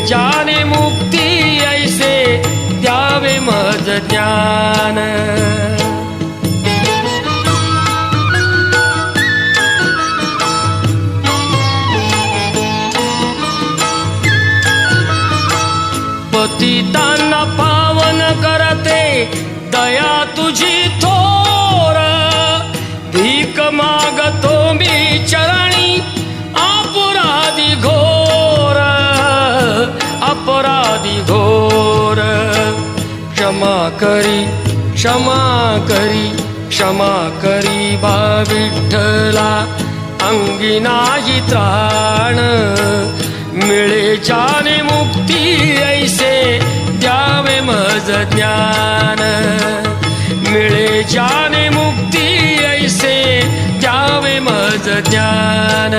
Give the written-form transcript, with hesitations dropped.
जाने मुक्ती ऐसे द्यावे मज ज्ञान पतितांना पावन करते दया तुझी थोर भीक मागतो मी चरणी अपराधी घोर अपराधी घोर क्षमा करी क्षमा करी क्षमा करी बा विठ्ठला अंगी नाही त्राण मिळे जाने मुक्ती ऐसे द्यावे मज ज्ञान मिळे जाने मुक्ती ऐसे द्यावे मज ज्ञान